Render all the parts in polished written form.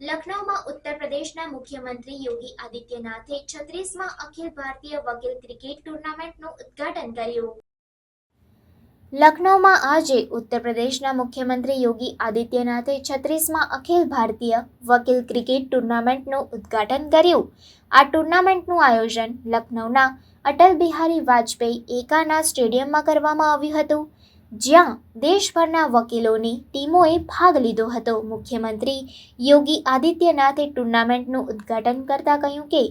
લખનૌમાં ઉત્તર પ્રદેશના મુખ્યમંત્રી યોગી આદિત્યનાથે 36મા અખિલ ભારતીય વકીલ ક્રિકેટ ટુર્નામેન્ટનું ઉદ્ઘાટન કર્યું। લખનૌમાં આજે ઉત્તર પ્રદેશના મુખ્યમંત્રી યોગી આદિત્યનાથે 36મા અખિલ ભારતીય વકીલ ક્રિકેટ ટુર્નામેન્ટનું ઉદ્ઘાટન કર્યું। આ ટુર્નામેન્ટનું આયોજન લખનૌના અટલ બિહારી વાજપેયી એકાના સ્ટેડિયમમાં કરવામાં આવ્યું હતું, જ્યાં દેશભરના વકીલોની ટીમોએ ભાગ લીધો હતો। મુખ્યમંત્રી યોગી આદિત્યનાથે ટુર્નામેન્ટનું ઉદ્ઘાટન કરતા કહ્યું કે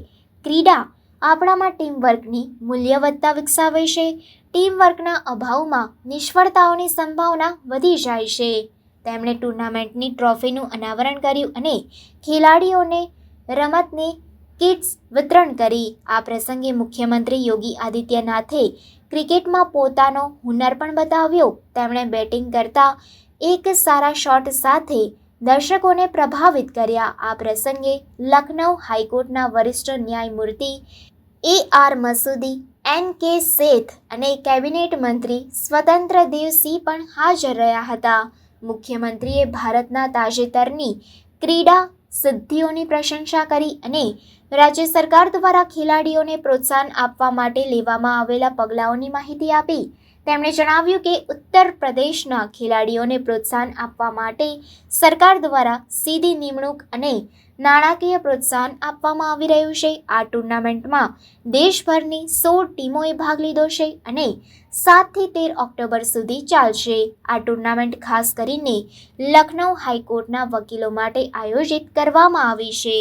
ક્રીડા આપણામાં ટીમવર્કની મૂલ્યવત્તા વિકસાવે છે। ટીમવર્કના અભાવમાં નિષ્ફળતાઓની સંભાવના વધી જાય છે। તેમણે ટુર્નામેન્ટની ટ્રોફીનું અનાવરણ કર્યું અને ખેલાડીઓને રમતની કિટ્સ વિતરણ કરી। આ પ્રસંગે મુખ્યમંત્રી યોગી આદિત્યનાથે ક્રિકેટમાં પોતાનો હુનર પણ બતાવ્યો। તેમણે બેટિંગ કરતા એક સારા શોટ સાથે દર્શકોને પ્રભાવિત કર્યા। આ પ્રસંગે લખનૌ હાઈકોર્ટના વરિષ્ઠ ન્યાયમૂર્તિ AR મસૂદી, NK શેઠ અને કેબિનેટ મંત્રી સ્વતંત્ર દેવ સિંહ પણ હાજર રહ્યા હતા। મુખ્યમંત્રીએ ભારતના તાજેતરની ક્રીડા સિદ્ધિઓની પ્રશંસા કરી અને રાજ્ય સરકાર દ્વારા ખેલાડીઓને પ્રોત્સાહન આપવા માટે લેવામાં આવેલા પગલાંઓની માહિતી આપી। તેમણે જણાવ્યું કે ઉત્તર પ્રદેશના ખેલાડીઓને પ્રોત્સાહન આપવા માટે સરકાર દ્વારા સીધી નિમણૂક અને નાણાકીય પ્રોત્સાહન આપવામાં આવી રહ્યું છે। આ ટુર્નામેન્ટમાં દેશભરની 16 ટીમોએ ભાગ લીધો છે અને 7 થી 13 ઓક્ટોબર સુધી ચાલશે। આ ટુર્નામેન્ટ ખાસ કરીને લખનૌ હાઈકોર્ટના વકીલો માટે આયોજિત કરવામાં આવી છે।